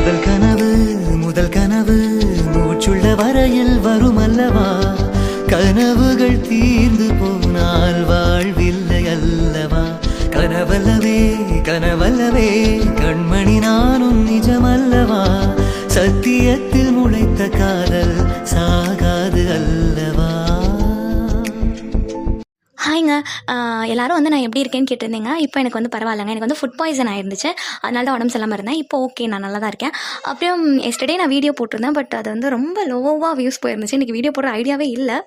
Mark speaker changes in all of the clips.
Speaker 1: முதல் கனவு மூச்சுள்ள வரையில் வரும் அல்லவா, கனவுகள் தீர்ந்து போனால் வாழ்வில்லை அல்லவா. கனவல்லவே கனவல்லவே கண்மணி நானும் நிஜமல்லவா, சத்தியத்தில் முளைத்த காதல் சாகாது அல்லவா.
Speaker 2: ஹாய்ங்க, எல்லாரும் வந்து நான் எப்படி இருக்கேன்னு கேட்டிருந்தீங்க. இப்போ எனக்கு வந்து பரவாயில்லைங்க. எனக்கு வந்து ஃபுட் பாய்சன் ஆயிருந்துச்சு, அதனால தான் உடம்பு சரியில்லாமல் இருந்தேன். இப்போ ஓகே, நான் நல்லா தான் இருக்கேன். அப்புறம் எஸ்டர்டே நான் வீடியோ போட்டிருந்தேன், பட் அது வந்து ரொம்ப லோவாக வியூஸ் போயிருந்துச்சு. இன்றைக்கி வீடியோ போடுற ஐடியாவே இல்லை.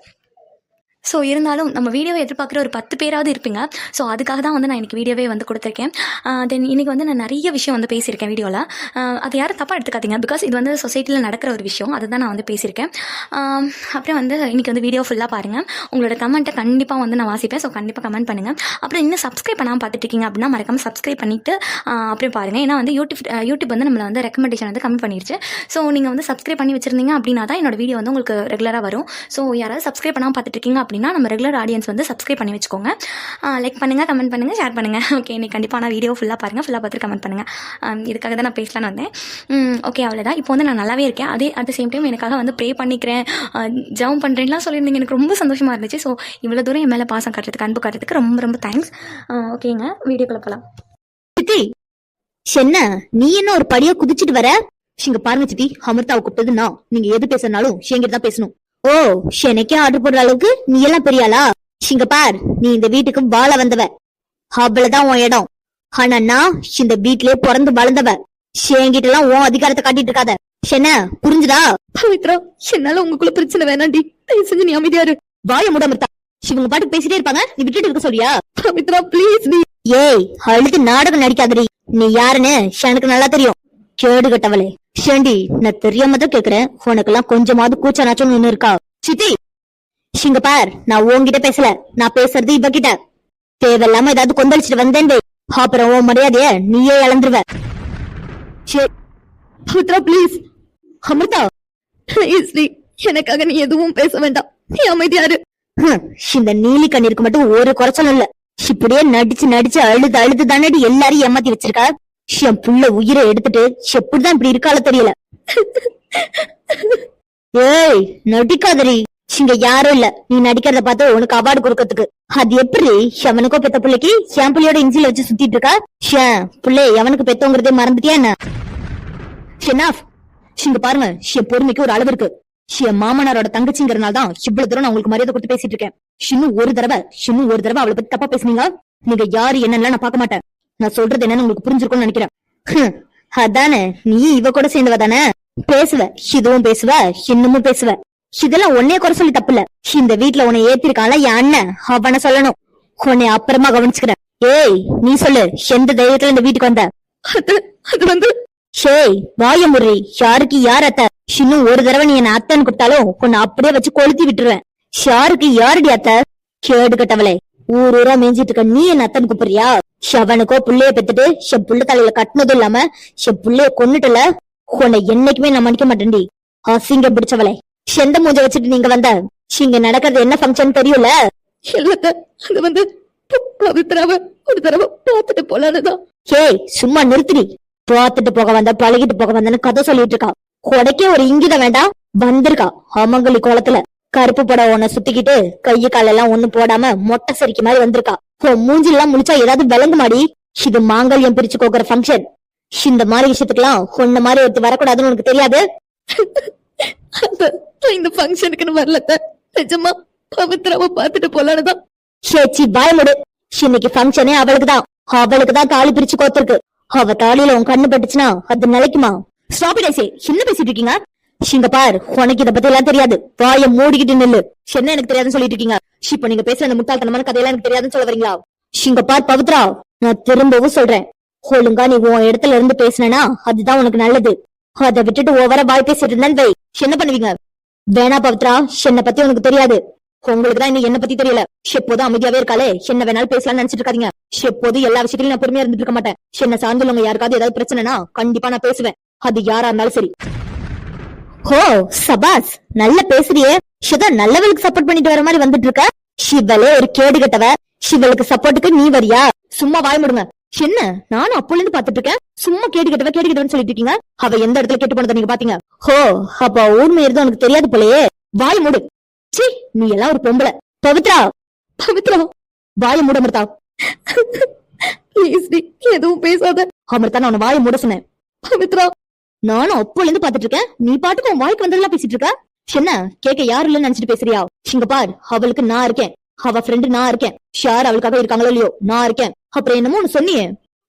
Speaker 2: ஸோ இருந்தாலும் நம்ம வீடியோவை எதிர்பார்க்குற ஒரு 10 பேராவது இருப்பீங்க. ஸோ அதுக்காக தான் வந்து நான் இன்றைக்கி வீடியோவே வந்து கொடுத்துருக்கேன். தென் இன்றைக்கி வந்து நான் நிறைய விஷயம் வந்து பேசியிருக்கேன் வீடியோவில். அது யாரும் தப்பாக எடுத்துக்காதீங்க, பிகாஸ் இது வந்து சொசைட்டியில் நடக்கிற ஒரு விஷயம், அதை தான் நான் வந்து பேசியிருக்கேன். அப்புறம் வந்து இன்றைக்கி வந்து வீடியோ ஃபுல்லாக பாருங்கள். உங்களோட கமெண்ட்டை கண்டிப்பாக வந்து நான் வாசிப்பேன். ஸோ கண்டிப்பாக கமெண்ட் பண்ணுங்கள். அப்புறம் இன்னும் சப்ஸ்கிரைப் பண்ணாமல் பார்த்துட்ருக்கீங்க அப்படின்னா மறக்காமல் சப்ஸ்கிரைப் பண்ணிவிட்டு அப்புறம் பாருங்கள். ஏன்னா வந்து யூடியூப் வந்து நம்மளை வந்து ரெக்கமெண்டேஷன் வந்து கம்மி பண்ணிடுச்சு. ஸோ நீங்கள் வந்து சப்ஸ்கிரைப் பண்ணி வச்சுருந்தீங்க அப்படின்னா தான் என்னோட வீடியோ வந்து உங்களுக்கு ரெகுலராக வரும். ஸோ யாராவது சப்ஸ்கிரைப் பண்ணாமல் பார்த்துட்ருக்கீங்க அப்படின்னா நம்ம ரெகுலர் ஆடியன்ஸ் வந்து சப்ஸ்கிரைப் பண்ணி வச்சுக்கோங்க. லைக் பண்ணுங்கள், கமெண்ட் பண்ணுங்கள், ஷேர் பண்ணுங்கள். ஓகே, இன்னைக்கு கண்டிப்பாக நான் வீடியோ ஃபுல்லாக பாருங்கள், ஃபுல்லாக பார்த்துட்டு கமெண்ட் பண்ணுங்கள். இதுக்காக தான் நான் பேசலான்னு வந்தேன். ஓகே, அவ்வளோதான். இப்போ வந்து நான் நல்லாவே இருக்கேன். அட் த சேம் டைம் எனக்காக வந்து ப்ரே பண்ணிக்கிறேன், ஜெபம் பண்ணுறேன்லாம் சொல்லியிருந்தீங்க. எனக்கு ரொம்ப சந்தோஷமாக இருந்துச்சு. ஸோ இவ்வளோ தூரம் என் மேலே பாசம் காட்டுறதுக்கு, அன்பு காட்டுறதுக்கு ரொம்ப ரொம்ப தேங்க்ஸ். ஓகேங்க, வீடியோக்குள்ள போகலாம்.
Speaker 3: சித்தி, என்ன நீ என்ன ஒரு படியா குதிச்சுட்டு வர? இங்க பாருங்க சித்தி, அமிர்தாவை கூப்பிட்டது நான். நீங்க எது பேசினாலும் ஷேங்கிட்ட தான் பேசணும். ஓ, ஷெனைக்கே ஆர்டர் போடுற அளவுக்கு நீ எல்லாம் பெரியாளா? இங்க பார், நீ இந்த வீட்டுக்கு வாழ வந்தவ, அவ்வளவுதான் உன் இடம். ஆனா நான் இந்த வீட்லயே பிறந்து வளர்ந்தவ. ஷேங்கிட்ட எல்லாம் உன் அதிகாரத்தை காட்டிட்டு இருக்காத. என்ன புரிஞ்சுதா?
Speaker 4: பவித்ரா, என்னால உங்களுக்குள்ள பிரச்சனை வேணாண்டி, தயவு செஞ்சு நீ அமைதியா இரு.
Speaker 3: வாய மூட அமிர்தா. இவங்க பாட்டுக்கு பேசிட்டே இருப்பாங்க, நீ விட்டுட்டு இருக்க சொல்றியா?
Speaker 4: பவித்ரா ப்ளீஸ் டி.
Speaker 3: ஏய், அழுது நாடகம் நடிக்காதடி. நீ யாருன்னு எனக்கு நல்லா தெரியும். கேடு கட்டவளே. ஷேண்டி, நான் தெரியாம தான் கேக்குறேன், உனக்கு எல்லாம் கொஞ்சமாவது கூச்ச நாச்சம் ஒண்ணு இருக்கா? சித்தி, இங்க பார், நான் உன்கிட்ட பேசல, நான் பேசுறது இவகிட்ட. தேவையில்லாம ஏதாவது கொந்தளிச்சுட்டு வந்தேன், அப்புறம் உன் மரியாதைய நீயே இழந்துருவ.
Speaker 4: பவித்ரா ப்ளீஸ்.
Speaker 3: அமிர்தா
Speaker 4: ப்ளீஸ் டி, எனக்காக நீ எதுவும் பேச வேண்டாம், நீ அமைதியா இரு.
Speaker 3: இந்த நீலி கண்ணீருக்கு மட்டும் ஒரு குறைச்சலும் இல்ல. இப்படியே நடிச்சு நடிச்சு அழுது அழுது தானடி எல்லாரையும் ஏமாத்தி வச்சிருக்கா. என் புள்ள உயிரை எடுத்துட்டு எப்படிதான் இப்படி இருக்கால தெரியல. ஏய், நடிக்காதரி. இங்க யாரும் இல்ல, நீ நடிக்கிறத பார்த்து உனக்கு அவார்டு கொடுக்கறதுக்கு. அது எப்படி எவனுக்கோ பெத்த பிள்ளைக்கு என் பிள்ளையோட இன்சில வச்சு சுத்திட்டு இருக்கா? பிள்ளை எவனுக்கு பெத்தோங்கிறதே மறந்துட்டியா என்ன? இங்க பாருங்க, என் பொறுமைக்கு ஒரு அளவு இருக்கு. என் மாமனாரோட தங்கச்சிங்கிறனால தான் இவ்வளவு தூரம் நான் உங்களுக்கு மரியாதை கொடுத்து பேசிட்டு இருக்கேன். இன்னும் ஒரு தடவை அவளை பத்தி தப்பா பேசுனீங்க, நீங்க யாரு என்னன்னு நான் பார்க்க மாட்டேன். நான் சொல்றது என்னன்னு உங்களுக்கு புரிஞ்சிருக்கும்னு நினைக்கிறேன். அதானே, நீ இவ கூட சேர்ந்தவ தானே? பேசுவ, இதுவும் பேசுவ, இன்னமும் பேசுவ. இதெல்லாம் உன்னைய குறை சொல்லி தப்பு இல்ல. இந்த வீட்டுல உன்னை ஏத்திருக்கான்ல என் அண்ணன், அவனை சொல்லணும். உன்னை அப்புறமா கவனிச்சுக்கிறேன். ஏய், நீ சொல்லு, எந்த தைரியத்துல இந்த வீட்டுக்கு வந்த?
Speaker 4: அது வந்து
Speaker 3: ஷேய், வாய முறை. யாருக்கு யார் அத்தை? இன்னும் ஒரு தடவை நீ என்ன அத்தைன்னு கூப்பிட்டாலும் உன்னை அப்படியே வச்சு கொளுத்தி விட்டுருவேன். யாருக்கு யாருடி அத்தை? கேடு கட்டவளே, ஊரூரா மேய்ஞ்சிட்டு இருக்க நீ என்ன அத்தன் கூப்பிடுறியா? அவனுக்கோ புள்ளைய பெத்துட்டு என் புள்ள தலையில கட்டினதும் இல்லாம என் புள்ளைய கொன்னுட்டுல, உன்னை என்னைக்குமே நான் மன்னிக்க மாட்டேன்டி. அசிங்க பிடிச்சவளே, எந்த மூஞ்ச வச்சுட்டு நீங்க வந்த? இங்க நடக்கிறது என்ன ஃபங்க்ஷன் தெரியும்ல?
Speaker 4: அது வந்து பவித்ராவை ஒரு தடவை பார்த்துட்டு போலான்னுதான்.
Speaker 3: ஏய், சும்மா நிறுத்திடி. பார்த்துட்டு போக வந்த, பழகிட்டு போக வந்தன்னு கதை சொல்லிட்டு இருக்கா. கொடைக்கே ஒரு இங்கிதம் வேண்டாம். வந்திருக்கா அமங்கலி கோலத்துல, கருப்பு படம் ஒன்ன சுத்திக்கிட்டு கைய காலெல்லாம் ஒண்ணு போடாம மொட்டை சரிக்கு மாதிரி வந்திருக்கா. மூஞ்சி எல்லாம் முடிச்சா ஏதாவது விளங்கு மாடி. இது மாங்கல்யம் பிரிச்சு கோக்குற ஃபங்க்ஷன். இந்த மாதிரி விஷயத்துக்கெல்லாம் ஒன்ன மாதிரி ஒருத்தி வரக்கூடாதுன்னு உனக்கு தெரியாது?
Speaker 4: இந்த ஃபங்க்ஷனுக்குன்னு வரல, நிஜமா பவித்ராவை பார்த்துட்டு போலான்னுதான்.
Speaker 3: சேச்சி, பயமுடு. இன்னைக்கு ஃபங்க்ஷனே அவளுக்குதான் தாலி பிரிச்சு கோத்திருக்கு. அவ தாலியில உன் கண்ணு பட்டுச்சுன்னா அது நிலைக்குமா? ஸ்டாப்பிடைசே, என்ன பேசிட்டு இருக்கீங்க? இங்க பார், உனக்கு இத பத்தி எல்லாம் தெரியாது. வாய மூடிக்கிட்டு நில்லு. என்ன எனக்கு தெரியாதுன்னு சொல்லிட்டு இருக்கீங்க? இப்ப நீங்க பேசுற அந்த முட்டாள்தனமான கதையெல்லாம் எனக்கு தெரியாதுன்னு சொல்ல வரீங்களா? இங்க பார் பவித்ரா, நான் திரும்பவும் சொல்றேன், ஒழுங்கா நீ உன் இடத்துல இருந்து பேசினா அதுதான் உனக்கு நல்லது. அதை விட்டுட்டு ஓவரா வாய் பேசிட்டு இருந்தேன் வை, என்ன பண்ணுவீங்க? வேணா பவித்ரா, என்ன பத்தி உனக்கு தெரியாது. உங்களுக்குதான் இன்னும் என்ன பத்தி தெரியல. எப்போதும் அமைதியாவே இருக்காளே, என்ன வேணாலும் பேசலாம்னு நினைச்சிட்டு இருக்காதீங்க. எப்போதும் எல்லா விஷயத்திலும் நான் பொறுமையா இருந்துட்டு இருக்க மாட்டேன். என்ன சார்ந்துள்ளவங்க யாருக்காவது ஏதாவது பிரச்சனைனா கண்டிப்பா நான் பேசுவேன், அது யாரா இருந்தாலும் சரி. ஹோ சபாஸ், நல்ல பேசுறியே. நல்லவளுக்கு சப்போர்ட் பண்ணிட்டு வர மாதிரி வந்துட்டு இருக்க. சிவலே ஒரு கேடு கட்டவ. சிவலுக்கு சப்போர்ட்டுக்கு நீ வரியா? சும்மா வாய் முடுங்க. என்ன நானும் அப்போல இருந்து பாத்துட்டு இருக்கேன். சும்மா கேட்டு கேட்டவன்னு சொல்லிட்டு இருக்கீங்க. அவ எந்த இடத்துல கேட்டு போனதை நீங்க பாத்தீங்க? ஹோ, அப்ப ஊர்மை இருந்தா உனக்கு தெரியாது போலயே. வாய் மூடு. சீ, நீ எல்லாம் ஒரு பொம்பளை. பவித்ரா,
Speaker 4: பவித்ரா
Speaker 3: வாய மூட அமிர்தா.
Speaker 4: ப்ளீஸ் டி, எதுவும் பேசாத.
Speaker 3: அமிர்தா, நான் உன்னை வாய மூட சொன்னேன்.
Speaker 4: பவித்ரா
Speaker 3: நானும் அப்போல இருந்து பாத்துட்டு இருக்கேன். நீ பாட்டுக்கு உன் வாய்க்கு வந்ததெல்லாம் பேசிட்டு இருக்க. என்ன கேட்க யாரு இல்லன்னு நினைச்சிட்டு பேசுறியா? இங்க பார், அவளுக்கு நான் இருக்கேன். அவ ஃப்ரெண்டு நான் இருக்கேன். ஷார் அவளுக்காக இருக்காங்களோ இல்லையோ, நான் இருக்கேன். அப்புறம் என்னமோ ஒண்ணு சொன்னியே,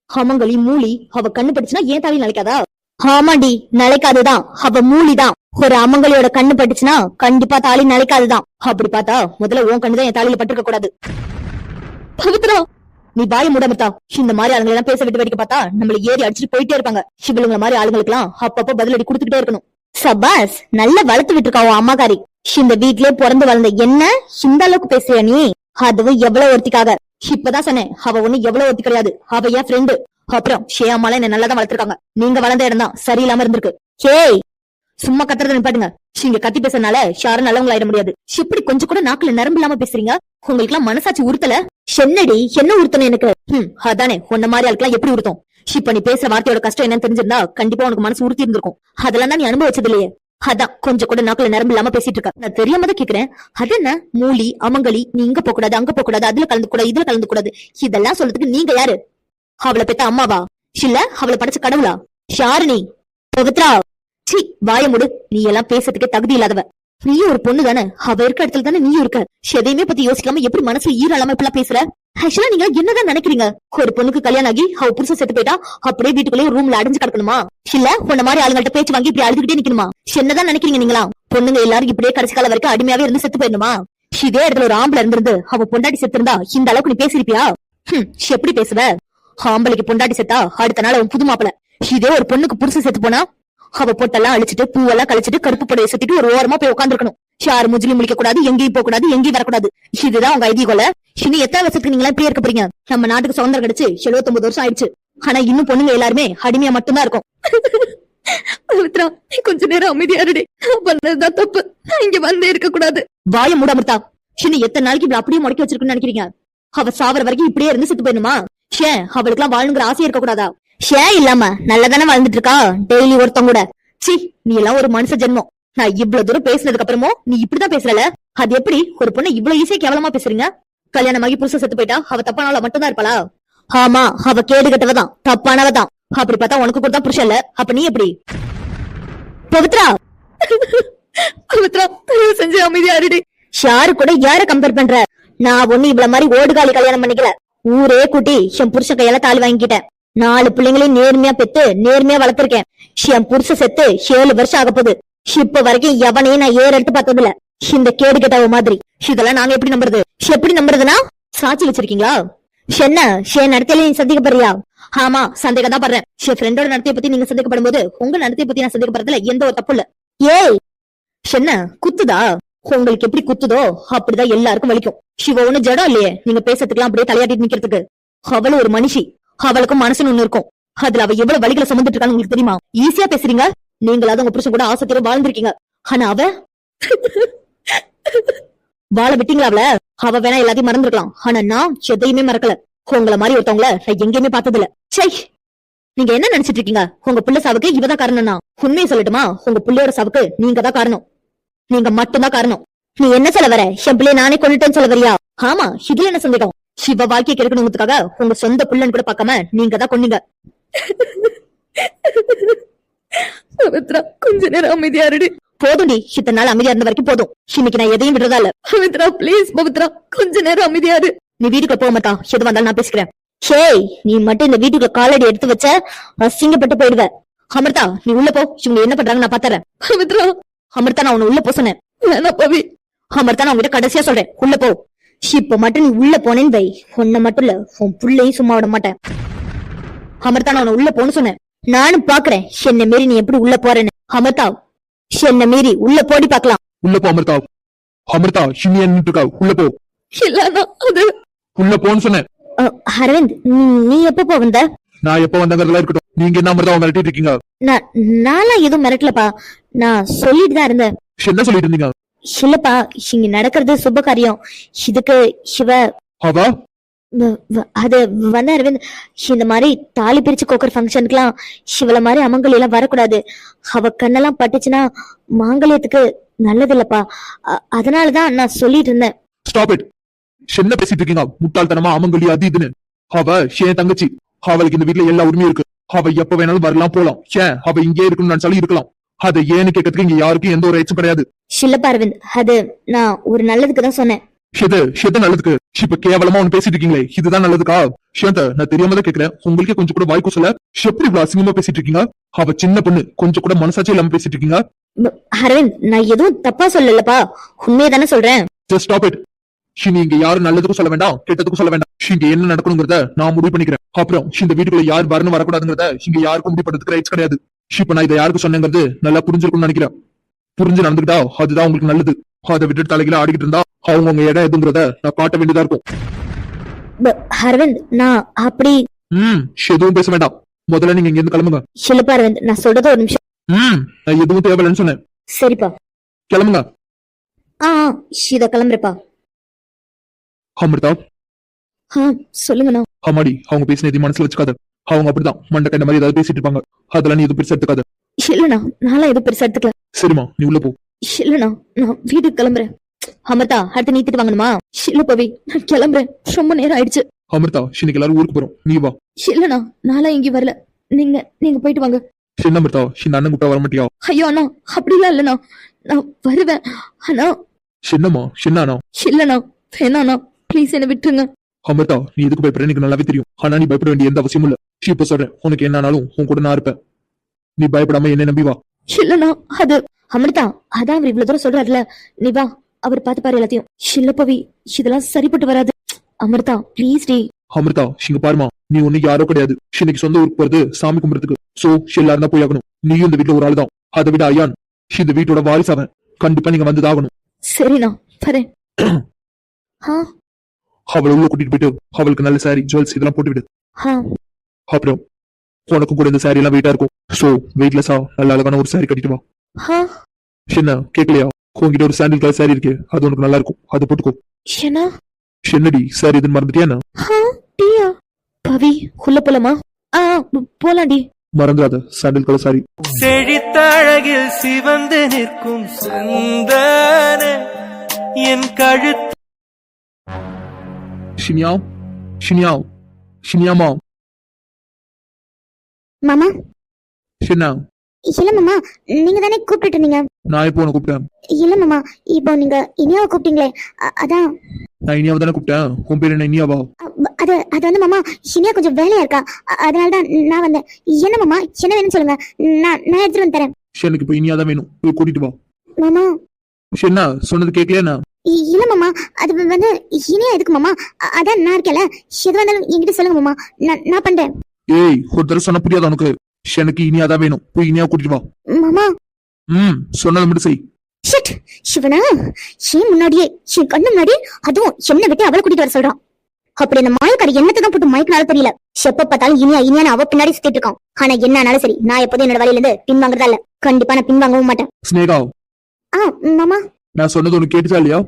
Speaker 3: அமங்கலி மூலி. அவ கண்ணு பட்டுச்சுன்னா ஏன் தாலி நினைக்காதா? ஆமாண்டி, நிலைக்காதுதான். அவ மூலிதான். ஒரு அமங்கலியோட கண்ணு பட்டுச்சுன்னா கண்டிப்பா தாலி நிலைக்காதுதான். அப்படி பார்த்தா முதல்ல உன் கண்ணுதான் என் தாலியில பட்டிருக்க கூடாது.
Speaker 4: பவித்ரா
Speaker 3: நீ பாய மூடமிட்டா. இந்த மாதிரி ஆளுங்களை எல்லாம் பேச விட்டு வேடிக்கை பார்த்தா நம்மள ஏறி அடிச்சுட்டு போயிட்டே இருப்பாங்க. இவளுங்க மாதிரி ஆளுங்களுக்கு எல்லாம் அப்பப்போ பதிலடி கொடுத்துக்கிட்டே இருக்கணும். சபாஸ், நல்லா வளர்த்து விட்டுருக்கா உன் அம்மாக்காரி. இந்த வீட்லயே பிறந்து வளர்ந்த என்ன இந்த அளவுக்கு பேசுறியா நீ? அதுவும் எவ்வளவு ஒருத்திக்காக. இப்பதான் சொன்னேன், அவ ஒண்ணு எவ்வளவு ஒருத்தி கிடையாது. அவ என் ஃப்ரெண்டு. அப்புறம் ஷேமால என்ன நல்லாதான் வளர்த்திருக்காங்க. நீங்க வளர்ந்த இடம் தான் சரியில்லாம இருந்திருக்கு. ஹேய், சும்மா கத்துறத நிப்பாட்டுங்க. இங்க கத்தி பேசறதுனால ஷாரும் நல்லவங்கள ஆயிட முடியாது. இப்படி கொஞ்சம் கூட நாக்குல நரம்பு இல்லாம பேசுறீங்க. உங்களுக்கு எல்லாம் மனசாட்சி உறுத்தல? என்னடி என்ன உறுத்தணும் எனக்கு? அதானே, உன்ன மாதிரி ஆளுக்கெல்லாம் எப்படி உறுத்தும்? இப்ப நீ பேசுற வார்த்தையோட கஷ்டம் என்னன்னு தெரிஞ்சிருந்தா கண்டிப்பா உனக்கு மனசு உறுத்தி இருந்திருக்கும். அதெல்லாம் தான் நீ அனுபவிச்சது இல்லையே. அதான் கொஞ்சம் கூட நாக்குல நரம்பு இல்லாம பேசிட்டு இருக்க. நான் தெரியாம தான் கேக்குறேன். அது என்ன மூலி அமங்கலி, நீ இங்க போக கூடாது, அங்க போக கூடாது, அதுல கலந்து கூடாது, இதுல கலந்து கூடாது, இதெல்லாம் சொல்றதுக்கு நீங்க யாரு? அவளை பெத்த அம்மாவா? இல்ல அவளை படைச்ச கடவுளா? ஷாரினி, பவித்ரா, சி வாய முடு. நீ எல்லாம் பேசுறதுக்கே தகுதி இல்லாதவ. நீயும் ஒரு பொண்ணு தானே. அவ இருக்க இடத்துல தானே நீயும் இருக்க. எதையுமே பத்தி யோசிக்காம எப்படி மனசுல ஈரலாம இப்பெல்லாம் பேசுற? ஆக்சுவலா நீங்க என்னதான் நினைக்கிறீங்க? ஒரு பொண்ணுக்கு கல்யாணம் ஆகி அவ புருஷன் செத்து போயிட்டா அப்படியே வீட்டுக்குள்ளேயே ரூம்ல அடைஞ்சு கிடக்கணுமா? இல்ல உன்ன மாதிரி ஆளுங்கள்ட்ட பேச்சு வாங்கி இப்படி அழுதுகிட்டே நிக்கணுமா? என்னதான் நினைக்கிறீங்க நீங்களா? பொண்ணுங்க எல்லாரும் இப்படியே கடைசி காலம் வரைக்கும் அடிமையாவே இருந்து செத்து போயிடணுமா? இதே இடத்துல ஒரு ஆம்பளை இருந்திருந்து அவ பொண்டாட்டி செத்து இருந்தா இந்த அளவுக்கு நீ பேசிருப்பியா? எப்படி பேசுவ? ஆம்பளைக்கு பொண்டாட்டி செத்தா அடுத்த நாள் அவன் புது மாப்பிள. இதே ஒரு பொண்ணுக்கு புருஷன் செத்து போனா அவ பொட்டெல்லாம் அழிச்சிட்டு பூவெல்லாம் கழிச்சிட்டு கருப்பு புடையை சுத்திட்டு ஒரு ஓரமா போய் உட்காந்துருக்கணும். யாரு முஜிலி முழிக்க கூடாது, எங்கேயும் போக கூடாது, எங்கேயும் வரக்கூடாது. இதுதான் உங்க ஐதீகோல. இன்னும் எத்தனை வருஷத்துக்கு நீங்களா இப்படியே இருக்க போறீங்க? நம்ம நாட்டுக்கு சுதந்திரம் கிடைச்சு 79 வருஷம் ஆயிடுச்சு. ஆனா இன்னும் பொண்ணுங்க எல்லாருமே அடிமையா மட்டும்தான் இருக்கும்.
Speaker 4: பவித்ரா, நீ கொஞ்ச நேரம் அமைதியா இருடி. நான் பண்ணதுதான் தப்பு. நான் இங்க வந்தே இருக்க கூடாது.
Speaker 3: வாய மூடாமத்தா. இன்னும் எத்தனை நாளைக்கு இப்படி அப்படியே முடக்கி வச்சிருக்குன்னு நினைக்கிறீங்க? அவ சாவர வரைக்கும் இப்படியே இருந்து செத்து போயிடுமா? அவளுக்கு எல்லாம் வாழணுங்கிற ஆசையா இருக்க கூடாதா? இல்லாம நல்லதானே வாழ்ந்துட்டு இருக்கா டெய்லி ஒருத்தங்க கூட. சி, நீ எல்லாம் ஒரு மனுஷ ஜென்மம். நான் இவ்வளவு தூரம் பேசினதுக்கு அப்புறமும் நீ இப்படிதான் பேசுறல. அது எப்படி ஒரு பொண்ணு இவ்வளவு ஈஸியா கேவலமா பேசுறீங்க? கல்யாணமாகி புருஷன் செத்து போயிட்டா அவ தப்பானவள மட்டும் தான் இருப்பாளா? ஆமா, அவ கேடு கட்டவதான், தப்பானவதான். அப்படி பார்த்தா உனக்கு கொடுத்தா புருஷன் இல்ல. அப்ப நீ எப்படி? பவித்ரா,
Speaker 4: பவித்ரா தயவு செஞ்சு அமைதியா இருடி.
Speaker 3: யாரு கூட யார கம்பேர் பண்ற? நான் ஒண்ணு இவ்வளவு மாதிரி ஓடுகாலி கல்யாணம் பண்ணிக்கல. ஊரே கூட்டி என் புருஷன் கையால தாலி வாங்கிக்கிட்டேன். 4 பிள்ளைங்களையும் நேர்மையா பெத்து நேர்மையா வளர்த்திருக்கேன். என் புருஷ செத்து 7 வருஷம் ஆக போகுது. இப்ப வரைக்கும் எவனையும் நான் ஏற எடுத்து பார்த்தது இல்ல. இந்த கேடு கெட்டவ மாதிரி. இதெல்லாம் நாங்க எப்படி நம்புறது? எப்படி நம்புறதுன்னா சாட்சி வச்சிருக்கீங்களா? என்ன நடத்தையில நீ சந்தேகப்படுறியா? ஆமா, சந்தேகம் தான் படுறேன். என் ஃப்ரெண்டோட நடத்தைய பத்தி நீங்க சந்தேகப்படும் போது உங்க நடத்தைய பத்தி நான் சந்தேகப்படுறதுல எந்த ஒரு தப்பு இல்ல. ஏய், என்ன குத்துதா? உங்களுக்கு எப்படி குத்துதோ அப்படிதான் எல்லாருக்கும் வலிக்கும். சிவ ஒண்ணு ஜடம் இல்லையே நீங்க பேசுறதுக்கெல்லாம் அப்படியே தலையாட்டிட்டு நிக்கிறதுக்கு. அவளும் ஒரு மனுஷி. அவளுக்கும் மனசுன்னு ஒண்ணு இருக்கும். அதுல அவ எவ்வளவு வலிகளை சுமந்துட்டு இருக்கான்னு உங்களுக்கு தெரியுமா? ஈஸியா பேசுறீங்க. நீங்களாவது உங்க புருஷன் கூட ஆசைத்தோட வாழ்ந்திருக்கீங்க. ஆனா அவ வாழ விட்டீங்களா? அவ வேணா எல்லாத்தையும் மறந்துருக்கலாம். ஆனா நான் எதையுமே மறக்கல. உங்களை மாதிரி ஒருத்தவங்கள நான் எங்கேயுமே பார்த்தது இல்ல. சை, நீங்க என்ன நினைச்சிட்டு இருக்கீங்க? உங்க புள்ள சாவுக்கு இவதான் காரணம்னா உண்மையை சொல்லட்டுமா? உங்க புள்ளையோட சாவுக்கு நீங்க தான் காரணம். நீங்க மட்டும்தான் காரணம். நீ என்ன சொல்ல வர? என் பிள்ளைய நானே கொண்டுட்டேன்னு சொல்ல வரியா? ஆமா, இதுல என்ன சந்தேகம்? சிவ வாழ்க்கையை கெடுக்கணுங்கிறதுக்காக உங்க சொந்த புள்ளன்னு கூட பார்க்காம நீங்க தான் கொன்னீங்க.
Speaker 4: பவித்ரா கொஞ்ச நேரம் அமைதியா இருடி.
Speaker 3: போதும்டி, இத்தனை நாள் அமைதியா இருந்த வரைக்கும் போதும். இன்னைக்கு நான் எதையும் விடுறதா இல்ல.
Speaker 4: பவித்ரா ப்ளீஸ், பவித்ரா கொஞ்ச நேரம் அமைதியா இரு.
Speaker 3: நீ வீட்டுக்குள்ள போக மாட்டா. எது வந்தாலும் நான் பேசிக்கிறேன். ஹேய், நீ மட்டும் இந்த வீட்டுக்குள்ள காலடி எடுத்து வச்ச அசிங்கப்பட்டு போயிடுவ. அமிர்தா, நீ உள்ள போ. இவங்க என்ன பண்றாங்க நான் பாத்துறேன்.
Speaker 4: பவித்ரா,
Speaker 3: அமிர்தா, நான் உன்னை உள்ள போ சொன்னேன்.
Speaker 4: வேணா பவி.
Speaker 3: அமிர்தா, நான் உங்ககிட்ட கடைசியா சொல்றேன், உள்ள போ. இப்ப மட்டும் நீ உள்ள போனேன்னு வை, உன்னை மட்டும் இல்ல உன் புள்ளையும் சும்மா விட மாட்டேன். அமிர்தா, நான் உன்னை உள்ள போன்னு சொன்னேன். நானும் பாக்குறேன் என்ன மீறி நீ எப்படி உள்ள போறேன்னு. அமிர்தா, என்ன மீறி உள்ள போடி பாக்கலாம்.
Speaker 5: உள்ள போ அமிர்தா. அமிர்தா, சின்னியா நின்னுட்டு இருக்கா, உள்ள போ.
Speaker 4: இல்லன்னா அது
Speaker 5: உள்ள போன்னு சொன்னேன்.
Speaker 3: அரவிந்த், நீ எப்ப வந்த?
Speaker 5: நான் எப்ப வந்தங்கிறதெல்லாம் இருக்கட்டும். நீங்க என்ன அமிர்தா மிரட்டிட்டு இருக்கீங்க?
Speaker 3: நானா எதுவும் மிரட்டலப்பா. நான் சொல்லிட்டு தான் இருந்தேன்.
Speaker 5: என்ன சொல்லிட்டு இருந்தீங்க?
Speaker 3: இல்லப்பா, இங்க நடக்கிறது சுப காரியம். இதுக்கு சிவ
Speaker 5: அவ
Speaker 3: அது வந்து அரவிந்த், இந்த மாதிரி தாலி பிரிச்சு கோக்குற ஃபங்க்ஷனுக்குலாம் இவள மாதிரி அமங்கலி எல்லாம் வரக்கூடாது. அவ கண்ணெல்லாம் பட்டுச்சுன்னா மாங்கல்யத்துக்கு நல்லது இல்லப்பா. அதனாலதான் நான் சொல்லிட்டு இருந்தேன்.
Speaker 5: Stop it. என்ன பேசிட்டு இருக்கீங்க? முட்டாள்தனமா அமங்கலி அது இதுன்னு. அவ என் தங்கச்சி. அவளுக்கு இந்த வீட்டுல எல்லா உரிமையும் இருக்கு. அவ எப்ப வேணாலும் வரலாம் போலாம். ஏன் அவ இங்கே இருக்கணும்னு நினைச்சாலும் இருக்கலாம். அதை ஏன்னு கேட்கறதுக்கு இங்க யாருக்கும் எந்த ஒரு ரைட்ஸும் கிடையாது.
Speaker 3: இல்லப்பா அரவிந்த், அது நான் ஒரு நல்லதுக்கு தான் சொன்னேன்.
Speaker 5: எது நல்லதுக்கு? இப்ப கேவலமா ஒண்ணு பேசிட்டு இருக்கீங்களே, இதுதான் நல்லதுக்கா? ஷேந்த, நான் தெரியாம தான் கேக்குறேன். உங்களுக்கே கொஞ்சம் கூட வாய்க்கு சொல்ல. எப்படி இவ்வளவு அசிங்கமா பேசிட்டு இருக்கீங்க? அவ சின்ன பொண்ணு, கொஞ்சம் கூட மனசாட்சி இல்லாம பேசிட்டு இருக்கீங்க.
Speaker 3: அரவிந்த், நான் எதுவும் தப்பா சொல்லலப்பா, உண்மையை தானே சொல்றேன்.
Speaker 5: Just stop it. நீ இங்க யாரும் நல்லதுக்கும் சொல்ல வேண்டாம், கெட்டதுக்கும் சொல்ல வேண்டாம். இங்க என்ன நடக்கணுங்கிறத நான் முடிவு பண்ணிக்கிறேன். அப்புறம் இந்த வீட்டுக்குள்ள யார் வரணும் வரக்கூடாதுங்கிறத இங்க யாருக்கும் முடிவு பண்றதுக்கு ரைட்ஸ் கிடையாது. இப்ப நான் இதை யாருக்கு சொன்னேங்கிறது நல்லா புரிஞ்சிருக்கும்னு நினைக்கிறேன். புரிஞ்சு நடந்துக்கிட்டா அதுதான் உங்களுக்கு நல்லது. அதை விட்டுட்டு தலைகளை ஆடிக்கிட்டு இருந்தா அவங்க இடம் எதுங்கிறத நான் காட்ட வேண்டியதா இருக்கும்.
Speaker 3: அரவிந்த், நான் அப்படி
Speaker 5: எதுவும் பேச வேண்டாம். முதல்ல நீங்க இங்க இருந்து கிளம்புங்க.
Speaker 3: இல்லப்பா அரவிந்த், நான் சொல்றது ஒரு நிமிஷம்.
Speaker 5: நான் எதுவும் தேவையில்லைன்னு சொன்னேன்.
Speaker 3: சரிப்பா,
Speaker 5: கிளம்புங்க.
Speaker 3: இத கிளம்புறப்பா.
Speaker 5: அமிர்தா,
Speaker 3: சொல்லுங்கண்ணா.
Speaker 5: அம்மாடி, அவங்க பேசின எதையும் மனசுல வச்சுக்காத. அவங்க அப்படிதான் மண்டை கண்ட மாதிரி ஏதாவது பேசிட்டு இருப்பாங்க. அதெல்லாம் நீ எதுவும் பெருசா எடுத்துக்காத.
Speaker 3: இல்லண்ணா, நான்லாம் எதுவும் பெருசா எடுத்துக்கல.
Speaker 5: சரிம்மா, நீ உள்ள போ.
Speaker 3: இல்லண்ணா, நான் வீட்டுக்கு கிளம்புறேன். அமிர்தா, அடுத்து நீ திட்டு வாங்கணுமா? இல்ல பவி, நான் கிளம்புறேன். ரொம்ப நேரம் ஆயிடுச்சு.
Speaker 5: அமிர்தா, இன்னைக்கு எல்லாரும் ஊருக்கு போறோம், நீ வா.
Speaker 3: இல்லண்ணா, நான்லாம் எங்கேயும் வரல. நீங்க போயிட்டு வாங்க.
Speaker 5: என்ன அமிர்தா, இந்த அண்ணன் கூப்பிட்டா வர மாட்டியா?
Speaker 3: ஐயோ அண்ணா, அப்படிலாம் இல்லண்ணா, நான் வருவேன். ஆனா
Speaker 5: சின்னம்மா, சின்னானா?
Speaker 3: இல்லண்ணா, வேணாண்ணா, ப்ளீஸ் என்ன விட்டுருங்க.
Speaker 5: அமிர்தா, நீ எதுக்கு பயப்படுற எனக்கு நல்லாவே தெரியும். ஆனா நீ பயப்பட வேண்டிய எந்த அவசியமும் இல்ல. இப்ப சொல்றேன், உனக்கு என்ன ஆனாலும் உன் கூட நான் இருப்பேன். நீ பயப்படாம என்ன நம்பி வா.
Speaker 3: இல்லண்ணா, அது அமிர்தா, அதான் அவர் இவ்வளவு தூரம் சொல்றாருல, நீ வா, அவர் பார்த்து பாரு எல்லாத்தையும். இல்ல பவி, இதெல்லாம் சரிப்பட்டு வராது. Amrita please D.
Speaker 5: அமிர்தா, இங்க பாருமா, நீ ஒண்ணு யாரோ கிடையாது. இன்னைக்கு சொந்த ஊருக்கு போறது சாமி கும்பிடுறதுக்கு. சோ எல்லாரும் தான் போய் ஆகணும். நீயும் இந்த வீட்டுல ஒரு ஆள் தான். அதை விட ஐயான் இந்த வீட்டோட வாரிசு அவன். கண்டிப்பா நீங்க வந்துதாகணும்.
Speaker 3: சரிண்ணா, வரேன்.
Speaker 5: அவளை உள்ள கூட்டிட்டு போயிட்டு அவளுக்கு நல்ல சாரி ஜுவல்ஸ் இதெல்லாம் போட்டு விடு. அப்புறம் உனக்கும் கூட இந்த சாரி எல்லாம் வெயிட்டா இருக்கும். சோ வெயிட்லெஸ்ஸா நல்ல அழகான ஒரு சாரி கட்டிட்டு வா. என்ன கேட்கலையா? உங்ககிட்ட ஒரு சாண்டில் கலர் சாரி இருக்கு, அது உனக்கு நல்லா இருக்கும், அதை போட்டுக்கோ. என்னடி சாரி இதுன்னு மறந்துட்டியா? பவி, உள்ள போலாமா? போலாண்டி. மறந்துடாத, சாண்டில் கலர் சாரி.
Speaker 1: செழித்தழகில் சிவந்து நிற்கும் சந்தன என் கழுத்து.
Speaker 5: ஷினியா, ஷினியா, ஷினியாமா.
Speaker 3: மாமா.
Speaker 5: ஷினா.
Speaker 3: இல்ல மாமா, நீங்க தானே கூப்பிட்டு இருந்தீங்க.
Speaker 5: நான் எப்போ உனக்கு கூப்பிட்டேன்?
Speaker 3: இல்ல மாமா, இப்போ நீங்க இனியாவை கூப்பிட்டீங்களே, அதான்.
Speaker 5: நான் இனியாவை தானே கூப்பிட்டேன். உன் பேர் என்ன இனியாவா?
Speaker 3: அது வந்து மாமா, இனியா கொஞ்சம் வேலையா இருக்கா, அதனாலதான் நான் வந்தேன். என்ன மாமா, என்ன வேணும்னு சொல்லுங்க, நான் எடுத்துட்டு வந்து தரேன்.
Speaker 5: எனக்கு இப்போ இனியா தான் வேணும், போய் கூட்டிட்டு வா.
Speaker 3: மாமா.
Speaker 5: ஷினா, சொன்னது கேட்கலையா?
Speaker 3: இல்ல மாமா, அது வந்து இனியா எதுக்கு மாமா, அதான் நான் இருக்கல, எது வந்தாலும் என்கிட்ட சொல்லுங்க மாமா, நான் பண்றேன்.
Speaker 5: ஏய், ஒரு தடவை சொன்ன புரியாத உனக்கு? எனக்கு இனியா தான் வேணும், போய் இனியா கூட்டிட்டு வா.
Speaker 3: மாமா.
Speaker 5: சொன்னதை மட்டும் செய்.
Speaker 3: சிவனா, ஏன் முன்னாடியே என் கண்ணு முன்னாடி அதுவும் என்ன விட்டு அவளை கூட்டிட்டு வர சொல்றான். அப்படி அந்த மாயக்காரி என்னத்தை தான் போட்டு மயக்கினாலும் தெரியல. எப்ப பார்த்தாலும் இனியா அவ பின்னாடி சுத்திட்டு இருக்கான். ஆனா என்ன ஆனாலும் சரி, நான் எப்போதும் என்னோட வழியில இருந்து பின்வாங்கறதா இல்ல. கண்டிப்பா நான் பின்வாங்கவும் மாட்டேன்.
Speaker 5: ஸ்னேகா.
Speaker 3: மாமா.
Speaker 5: நான் சொன்னது உனக்கு கேட்டுச்சா இல்லையா?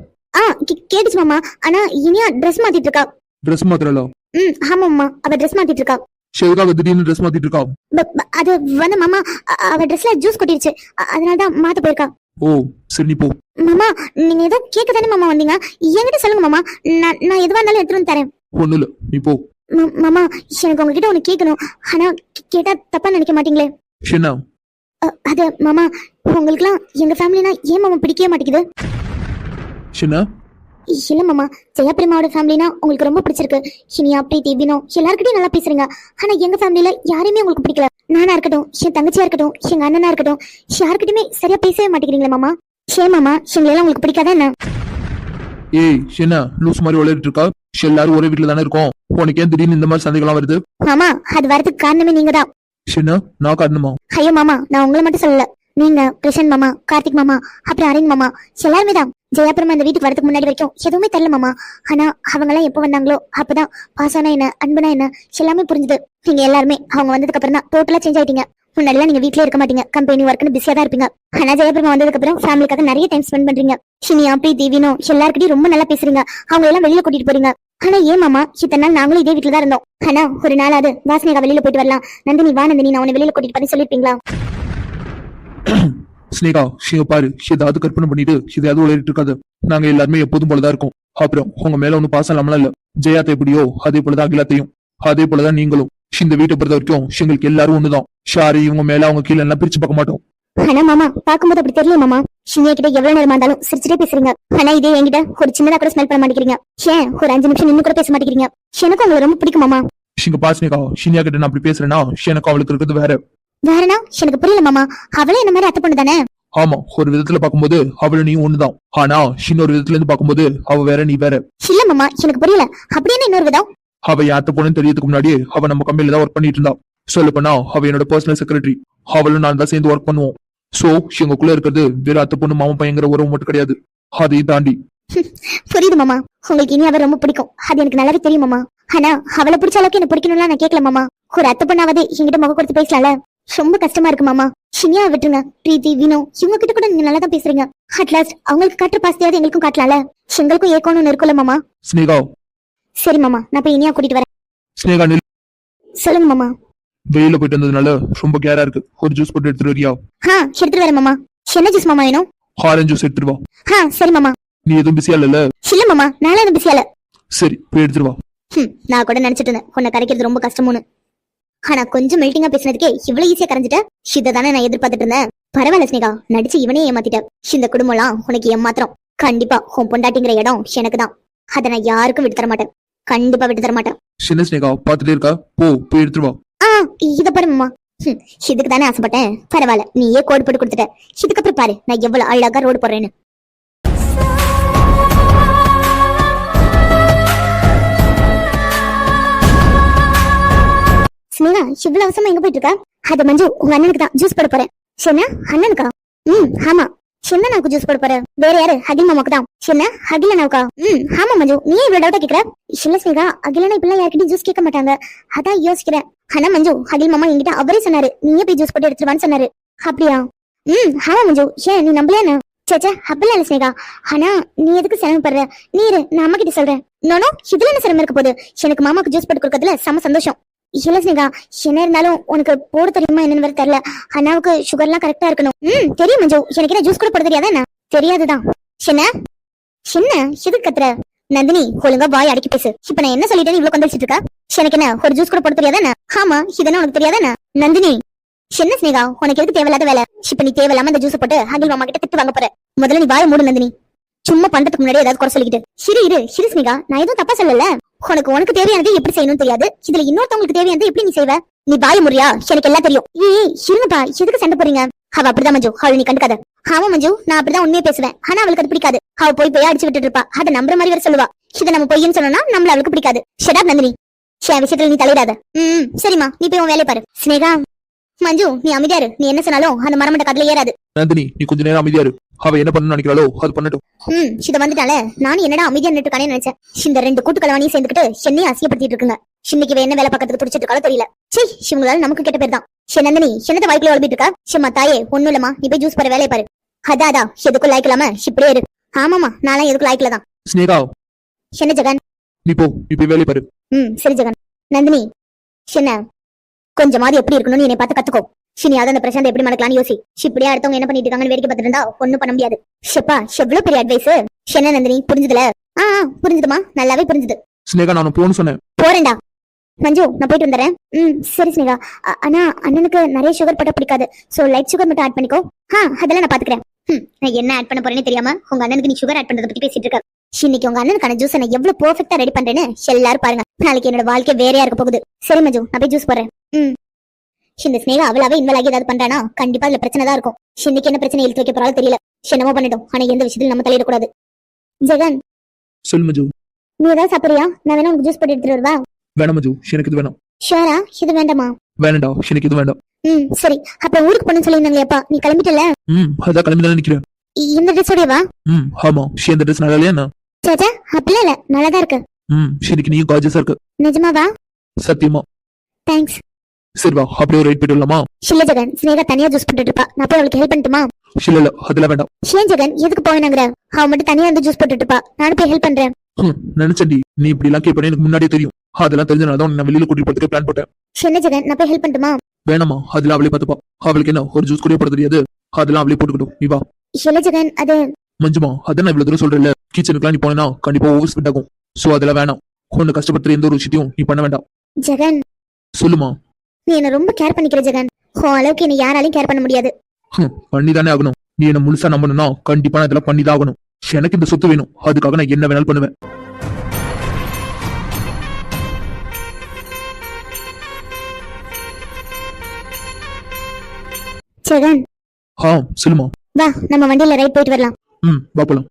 Speaker 3: கேட்டுச்சு மாமா. ஆனா இனியா ட்ரெஸ் மாத்திட்டு இருக்கா.
Speaker 5: ட்ரெஸ் மாத்திரலாம்?
Speaker 3: ஆமா மாமா, அவ ட்ரெஸ் மாத்திட்டு இருக்கா.
Speaker 5: ஷேகா திடீர்னு ட்ரெஸ் மாத்திட்டு இருக்கா?
Speaker 3: அது வந்து மாமா, அவ ட்ரெஸ்ல ஜூஸ் கொட்டிருச்சு, அதனாலதான் மாத்த போயிருக்கா.
Speaker 5: ஓ சரி, நீ போ.
Speaker 3: மாமா, நீங்க ஏதோ கேட்க தானே மாமா வந்தீங்க, என்கிட்ட சொல்லுங்க மாமா, நான் எதுவா இருந்தாலும் எடுத்துட்டு வந்து தரேன்.
Speaker 5: ஒண்ணு இல்ல, நீ போ.
Speaker 3: மாமா, எனக்கு உங்ககிட்ட ஒண்ணு கேட்கணும், ஆனா கேட்டா தப்பா நினைக்க மாட்டீங்களே?
Speaker 5: என்ன?
Speaker 3: அது மாமா, உங்களுக்குலாம் எங்க ஃபேமிலினா ஏன் மாமா பிடிக்கவே மாட்டேங்குது? இல்ல மாமா, ஜெயபிரமாவோட ஃபேமிலினா உங்களுக்கு ரொம்ப பிடிச்சிருக்கு. இனியா, பிரீத்தி, வினோ எல்லாருக்கிட்டையும் நல்லா பேசுறீங்க. ஆனா எங்க ஃபேமிலில யாரையுமே உங்களுக்கு பிடிக்கல. நானா இருக்கட்டும், என் தங்கச்சியா இருக்கட்டும், எங்க அண்ணனா இருக்கட்டும், யாருக்கிட்டுமே சரியா பேசவே மாட்டேங்கிறீங்களா மாமா? மாமா, எங்களெல்லாம் உங்களுக்கு பிடிக்காதா என்ன?
Speaker 5: ஏய், என்ன லூஸ் மாதிரி விளையாடிட்டு இருக்கா? எல்லாரும் ஒரே வீட்டுல தானே இருக்கோம், உனக்கு ஏன் திடீர்னு இந்த மாதிரி சண்டைகள்லாம் வருது?
Speaker 3: மாமா, அது வரதுக்கு காரணமே நீங்க தான்.
Speaker 5: நான் காரணமா?
Speaker 3: ஐயோ மாமா, நான் உங்களை மட்டும் சொல்லல. நீங்க, கிருஷ்ணன் மாமா, கார்த்திக் மாமா, அப்புறம் அரவிந்த் மாமா, எல்லாருமே தான். ஜெயாபிரமா இந்த வீட்டுக்கு வரதுக்கு முன்னாடி வரைக்கும் எதுவுமே தெரியல மாமா. ஆனா அவங்க எல்லாம் எப்ப வந்தாங்களோ அப்பதான் பாசம்னா என்ன, அன்புனா என்ன எல்லாமே புரிஞ்சுது. நீங்க எல்லாருமே அவங்க வந்ததுக்கு அப்புறம் தான் டோட்டலா சேஞ்ச் ஆயிட்டீங்க. முன்னாடிலாம் நீங்க வீட்லயே இருக்க மாட்டீங்க, கம்பெனி ஒர்க்னு பிஸியா தான் இருப்பீங்க. ஆனா ஜெயபிரமா வந்ததுக்கு அப்புறம் ஃபேமிலிக்காக நிறைய டைம் ஸ்பெண்ட் பண்றீங்க. இனியா, பிரீத்தி, வினோ எல்லாருக்கிட்டையும் ரொம்ப நல்லா பேசுறீங்க. அவங்க எல்லாம் வெளியில கூட்டிட்டு போறீங்க. ஆனா ஏன் மாமா இத்தனை நாள் நாங்களும் இதே வீட்டுல தான் இருந்தோம். ஆனா ஒரு நாளாவது வாசனைக்கா வெளியில போயிட்டு வரலாம், நந்தினி வா நந்தினி நான் உன்னை வெளியில கூட்டிட்டு பண்ணி சொல்லிருப்பீங்களா?
Speaker 5: ஸ்னேகா இங்க பாரு, ஏதாவது கற்பனை பண்ணிட்டு எதையாவது உளறிட்டு இருக்காது. நாங்க எல்லாருமே எப்போதும் போலதான் இருக்கோம். அப்புறம் உங்க மேல ஒன்னும் பாசம் இல்லாமலாம் இல்ல. ஜெயாத்தை எப்படியோ அதே போலதான் அகிலாத்தையும், அதே போலதான் நீங்களும். இந்த வீட்டை பொறுத்த வரைக்கும் எங்களுக்கு எல்லாரும் ஒண்ணுதான். ஷாரி இவங்க மேல அவங்க கீழே எல்லாம் பிரிச்சு பார்க்க மாட்டோம்.
Speaker 3: ஆனா மாமா பாக்கும்போது அப்படி தெரியல மாமா. சின்ன கிட்ட எவ்வளவு நேரமா இருந்தாலும் சிரிச்சுட்டே பேசுறீங்க. ஆனா இதே என்கிட்ட ஒரு சின்னதா கூட ஸ்மெல் பண்ண மாட்டேங்கிறீங்க. ஏன் ஒரு 5 நிமிஷம் நின்னு கூட பேச மாட்டேங்கிறீங்க? எனக்கு உங்களை ரொம்ப பிடிக்கும் மாமா.
Speaker 5: இங்க பாரு ஸ்னேகா, ஷினியா கிட்ட நான் அப்படி பேசுறேன்னா எனக்கு அவளுக்கு இருக்கிறது வேற.
Speaker 3: வேறனா? எனக்கு புரியல மாமா. அவளே என்ன மாதிரி அத்தை பொண்ணு தானே?
Speaker 5: ஆமா, ஒரு விதத்துல பாக்கும்போது அவளு நீ ஒண்ணுதான். ஆனா இன்னொரு விதத்துல இருந்து பாக்கும்போது அவ வேற நீ வேற.
Speaker 3: இல்ல மாமா எனக்கு புரியல. அப்படி என்ன இன்னொரு விதம்?
Speaker 5: அவ யாத்த பொண்ணுன்னு தெரியறதுக்கு முன்னாடியே அவ நம்ம கம்பெனில தான் ஒர்க் பண்ணிட்டு இருந்தா. சொல்ல போனா அவ என்னோட பர்சனல் செக்ரட்டரி. அவளும் நான் தான் சேர்ந்து ஒர்க் பண்ணுவோம். சோ எங்களுக்குள்ள இருக்கிறது வேற அத்தை பொண்ணு மாமா பையங்கிற உறவு மட்டும் கிடையாது, அதையும் தாண்டி.
Speaker 3: புரியுது மாமா, உங்களுக்கு இனி அவ ரொம்ப பிடிக்கும். அது எனக்கு நல்லாவே தெரியும் மாமா. ஆனா அவளை பிடிச்ச அளவுக்கு என்ன பிடிக்கணும்லாம் நான் கேட்கல மாமா. ஒரு அத்தை பொண்ணாவது என்கிட்ட முக கொடுத்து பேசலாம்ல. ரொம்ப கஷ்டமா இருக்கு மாமா. சினியா விட்டுருங்க. பிரீத்தி வினோ இவங்க கிட்ட கூட நீங்க நல்லா தான் பேசுறீங்க. அட்லாஸ்ட் அவங்களுக்கு காட்டுற பாசத்தையாவது எங்களுக்கும் காட்டலாம்ல. எங்களுக்கும் ஏக்கணும்னு இருக்குல்ல மாமா.
Speaker 5: ஸ்னேகா.
Speaker 3: சரி மாமா, நான் போய் இனியா கூட்டிட்டு வரேன்.
Speaker 5: ஸ்னேகா நில்.
Speaker 3: சொல்லுங்க மாமா.
Speaker 5: வெயில போயிட்டு வந்ததுனால ரொம்ப கேரா இருக்கு. ஒரு ஜூஸ் போட்டு எடுத்துட்டு வரியா?
Speaker 3: எடுத்துட்டு வரேன் மாமா. என்ன ஜூஸ் மாமா வேணும்?
Speaker 5: ஆரஞ்சு ஜூஸ் எடுத்துட்டு வா.
Speaker 3: சரி மாமா.
Speaker 5: நீ எதுவும் பிஸியா இல்ல?
Speaker 3: இல்ல மாமா, நானே எதுவும் பிஸியா இல்ல.
Speaker 5: சரி போய் எடுத்துட்டு வா.
Speaker 3: நான் கூட நினைச்சிட்டு இருந்தேன் உன்னை கரைக்கிறது ரொம்ப கஷ்டம்னு. ஆனா கொஞ்சம் மெல்டிங்கா பேசினதுக்கே இவ்வளவு ஈஸியா கரைஞ்சிட்ட. இதானே நான் எதிர்பார்த்துட்டு இருந்தேன். பரவாயில்ல ஸ்னேகா, நடிச்சு இவனே ஏமாத்திட்ட. இந்த குடும்பம்லாம் உனக்கு ஏமாத்திரம். கண்டிப்பா உன் பொண்டாட்டிங்கிற இடம் எனக்கு தான். அதை நான் யாருக்கும் விட்டு தர மாட்டேன். கண்டிப்பா விட்டு தர மாட்டேன்.
Speaker 5: சின்ன ஸ்னேகா பாத்துட்டே இருக்கா, போய் எடுத்துட்டு வா.
Speaker 3: இத பாரு மாமா. இதுக்கு தானே ஆசைப்பட்டேன். பரவாயில்ல, நீயே கோடு போட்டு கொடுத்துட்ட. இதுக்கப்புறம் பாரு நான் எவ்வளவு அழகா ரோடு போடுறேன்னு. ஸ்னேகா இவ்வளவு அவசரமா எங்க போயிட்டு இருக்கா? அது மஞ்சு உங்க அண்ணனுக்கு தான் ஜூஸ் போட போறேன். சொன்ன அண்ணனுக்கா? ஆமா. சின்ன நாக்கு ஜூஸ் போட போற. வேற யாரு? அகில் மாமாக்கு தான். சின்ன அகில நாவுக்கா? ஆமா மஞ்சு, நீ இவ்வளவு டவுட்டா கேக்குற? இல்ல ஸ்னேகா, அகிலனா இப்பெல்லாம் யார்கிட்டயும் ஜூஸ் கேட்க மாட்டாங்க. அதான் யோசிக்கிறேன். ஆனா மஞ்சு அகில் மாமா என்கிட்ட அவரே சொன்னாரு நீயே போய் ஜூஸ் போட்டு எடுத்துருவான்னு சொன்னாரு. அப்படியா? ஆமா மஞ்சு. ஏன் நீ நம்பலையா? சேச்சா அப்படிலாம் இல்ல ஸ்னேகா. ஆனா நீ எதுக்கு சிரமப்படுற? நீரு நான் அம்மா கிட்ட சொல்றேன். நோனோ இதுல என்ன சிரமம் இருக்க போகுது? எனக்கு மாமாக்கு ஜூஸ் போட்டு கொடுக்கறதுல செம சந்தோஷம். இல்ல ஸ்னேகா, என்ன இருந்தாலும் உனக்கு போட தெரியுமா என்னன்னு வேற தெரியல. அண்ணாவுக்கு சுகர் எல்லாம் கரெக்டா இருக்கணும். தெரியும் மஞ்சு, எனக்கு என்ன ஜூஸ் கூட போட தெரியாதா என்ன? தெரியாதுதான். சின்ன எதுக்கு கத்துற? நந்தினி ஒழுங்கா வாய் அடக்கி பேசு. இப்ப நான் என்ன சொல்லிட்டேன்னு இவ்வளவு கொந்தளிச்சிட்டு இருக்கா? எனக்கு என்ன ஒரு ஜூஸ் கூட போட தெரியாதா என்ன? ஆமா, இதெல்லாம் உனக்கு தெரியாதா என்ன? நந்தினி என்ன ஸ்னேகா, உனக்கு எதுக்கு தேவையில்லாத வேலை? இப்ப நீ தேவையில்லாம இந்த ஜூஸ் போட்டு அகில் மாமா கிட்ட திட்டு வாங்க போற. முதல்ல நீ வாய மூடு நந்தினி. சும்மா பண்றதுக்கு முன்னாடி ஏதாவது குறை சொல்லிக்கிட்டு. இரு ஸ்னேகா, நான் எதுவும் தப்பா சொல்லல. உனக்கு தேவையானது எப்படி செய்யணும்னு தெரியாது. இதுல இன்னொருத்தவங்களுக்கு தேவையானது எப்படி நீ செய்வ? நீ பாய முறியா? எனக்கு எல்லாம் தெரியும். இருங்கப்பா, எதுக்கு சண்டை போறீங்க? அவ அப்படிதான் மஞ்சு, அவள் நீ கண்டுக்காத. ஆமா மஞ்சு, நான் அப்படிதான் உண்மையை பேசுவேன். ஆனா அவளுக்கு அது பிடிக்காது. அவ போய் அடிச்சு விட்டுட்டு இருப்பா. அதை நம்புற மாதிரி வேற சொல்லுவா. இதை நம்ம பொய்ன்னு சொன்னோம்னா நம்மள அவளுக்கு பிடிக்காது. ஷட் அப் நந்தினி, என் விஷயத்துல நீ தலையிடாத. சரிம்மா, நீ போய் உன் வேலையை பாரு. ஸ்னேகா மஞ்சு நீ அமைதியா இரு. நீ என்ன சொன்னாலும் அந்த மரமட்ட காதுல ஏறாது.
Speaker 5: நந்தினி நீ கொஞ்ச நேரம் அமைதியா இரு. அவ என்ன பண்ணணும்னு நினைக்கிறாளோ அது பண்ணட்டும்.
Speaker 3: இத வந்துட்டால நானும் என்னடா அமைதியா நின்னுட்டு நினைச்சேன். இந்த 2 கூட்டுக்கலவானியும் சேர்ந்துக்கிட்டு என்னையும் அசியப்படுத்திட்டு இருக்குங்க. இன்னைக்கு என்ன வேலை பக்கத்துக்கு துடிச்சிட்டு இருக்காளோ தெரியல. சரி, இவங்களால நமக்கு கெட்ட பேர் தான். நந்தினி என்னத்த வாய்க்குள்ள வளர்ப்பிட்டு இருக்கா? சும்மா தாயே ஒண்ணும் இல்லமா, நீ போய் ஜூஸ் போற வேலையை பாரு. அதான் எதுக்கும் லாய்க்கலாம இப்படியே இரு. ஆமாமா, நான்லாம் எதுக்கும் லாய்க்கலதான்.
Speaker 5: ஸ்னேகா
Speaker 3: என்ன ஜெகன்?
Speaker 5: நீ போய் வேலையை பாரு.
Speaker 3: சரி ஜெகன். நந்தினி என்ன கொஞ்சமாவது எப்படி இருக்கணும்னு என்னை பார்த்து கத்துக்கோ. சினியாவது அந்த பிரசாந்த் எப்படி மடக்கலான்னு யோசி. இப்படியே அடுத்தவங்க என்ன பண்ணிட்டு இருக்காங்கன்னு வேடிக்கை பார்த்துட்டு இருந்தா ஒண்ணும் பண்ண முடியாது. ஷப்பா எவ்வளவு பெரிய அட்வைஸ். என்ன நந்தினி புரிஞ்சுதுல? புரிஞ்சுதுமா, நல்லாவே புரிஞ்சுது.
Speaker 5: ஸ்னேகா நான் போன்னு சொன்னேன்.
Speaker 3: போறேன்டா மஞ்சு, நான் போயிட்டு வந்துடுறேன். சரி ஸ்னேகா. ஆனா அண்ணனுக்கு நிறைய சுகர் போட்டா பிடிக்காது. சோ லைட் சுகர் மட்டும் ஆட் பண்ணிக்கோ. அதெல்லாம் நான் பாத்துக்கிறேன். நான் என்ன ஆட் பண்ண போறேன்னு தெரியாம உங்க அண்ணனுக்கு நீ சுகர் ஆட் பண்றத பத்தி பேசிட்டு இருக்க. இன்னைக்கு உங்க அண்ணனுக்கான ஜூஸ் நான் எவ்வளவு பெர்ஃபெக்ட்டா ரெடி பண்றேன்னு எல்லாரும் பாருங்க. நாளைக்கு என்னோட வாழ்க்கை வேறையா இருக்க போகுது. சரி மஞ்சு, நான் போய் ஜூஸ் போறேன். இந்த ஸ்னேகா அவளாவே இன்வால் ஆகி ஏதாவது பண்றானா கண்டிப்பா அதுல பிரச்சனை தான் இருக்கும். இன்னைக்கு என்ன பிரச்சனை இழுத்து வைக்க போறாலும் தெரியல. என்னமோ பண்ணிட்டோம். ஆனா எந்த விஷயத்துல நம்ம தலையிடக்கூடாது. ஜெகன்
Speaker 5: சொல்லு மஞ்சு.
Speaker 3: நீ ஏதாவது சாப்பிடுறியா? நான் வேணா உனக்கு ஜூஸ் போட்டு எடுத்துட்டு வருவா?
Speaker 5: வேணாம் மஞ்சு, எனக்கு இது வேணாம்.
Speaker 3: ஷோரா? இது வேண்டாமா?
Speaker 5: வேணாம்டா, எனக்கு இது வேண்டாம்.
Speaker 3: சரி, அப்ப ஊருக்கு போகணும்னு சொல்லியிருந்தாங்களேப்பா, நீ கிளம்பிட்டல?
Speaker 5: அதான் கிளம்பிதான் நிக்கிறேன்.
Speaker 3: இந்த ட்ரெஸ்ஸோடவா?
Speaker 5: ஆமா. இந்த ட்ரெஸ் நல்லா இல்லையா?
Speaker 3: சேச்சா அப்படிலாம் இல்ல, நல்லாதான் இருக்கு.
Speaker 5: எனக்கு நீயும் காஜஸா இருக்கு.
Speaker 3: நிஜமாவா?
Speaker 5: சத்தியமா.
Speaker 3: தேங்க்ஸ்.
Speaker 5: சரி வா, அப்படியே ஒரு ரைட் போயிட்டு வரலாமா?
Speaker 3: இல்ல ஜெகன், ஸ்னேகா தனியா ஜூஸ் போட்டுட்டு இருப்பா. நான் போய் அவளுக்கு ஹெல்ப் பண்ணட்டுமா?
Speaker 5: இல்ல அதெல்லாம் வேண்டாம்.
Speaker 3: ஏன் ஜெகன், எதுக்கு போவேனாங்கற? அவ மட்டும் தனியா வந்து ஜூஸ் போட்டுட்டு இருப்பா. நானும் போய் ஹெல்ப் பண்றேன்.
Speaker 5: நினைச்சடி நீ இப்படி எல்லாம் கேட்பேன்னு எனக்கு முன்னாடியே தெரியும். அதெல்லாம் தெரிஞ்சனாலதான் நான் வெளியில கூட்டிட்டு போறதுக்கு பிளான் போட்டேன்.
Speaker 3: என்ன ஜெகன், நான் போய் ஹெல்ப் பண்ணட்டுமா?
Speaker 5: வேணாமா, அதுல அவளே பார்த்துப்பா. அவளுக்கு என்ன ஒரு ஜூஸ் கூட போட தெரியாது, அதெல்லாம் அவளே போட்டுக்கிட்டும். நீ வா.
Speaker 3: இல்ல ஜெகன், அது
Speaker 5: மஞ்சுமா, அதான் நான் இவ்வளவு தூரம் சொல்றேன்ல, கிச்சனுக்குலாம் நீ போனா கண்டிப்பா ஓவர் ஸ்பீட் ஆகும். சோ அதெல்லாம் வேணாம். உன்னை கஷ்டப்படுத்துற எந்த ஒரு விஷயத்தையும் நீ பண்ண வேண்டாம்.
Speaker 3: ஜெகன்,
Speaker 5: சொல்லுமா.
Speaker 3: நீ என்ன ரொம்ப கேர் பண்ணிக்கிற ஜெகன். உன் அளவுக்கு என்ன யாராலையும் கேர் பண்ண முடியாது.
Speaker 5: பண்ணிதானே ஆகணும். நீ என்ன முழுசா நம்பணும்னா கண்டிப்பா நான் இதெல்லாம் பண்ணிதான் ஆகணும். எனக்கு இந்த சொத்து வேணும், அதுக்காக நான் என்ன வேணாலும் பண்ணுவேன்.
Speaker 3: ஜெகன்,
Speaker 5: சொல்லுமா.
Speaker 3: வா நம்ம வண்டியில ரைட் போயிட்டு வரலாம்.
Speaker 5: வா போலாம்.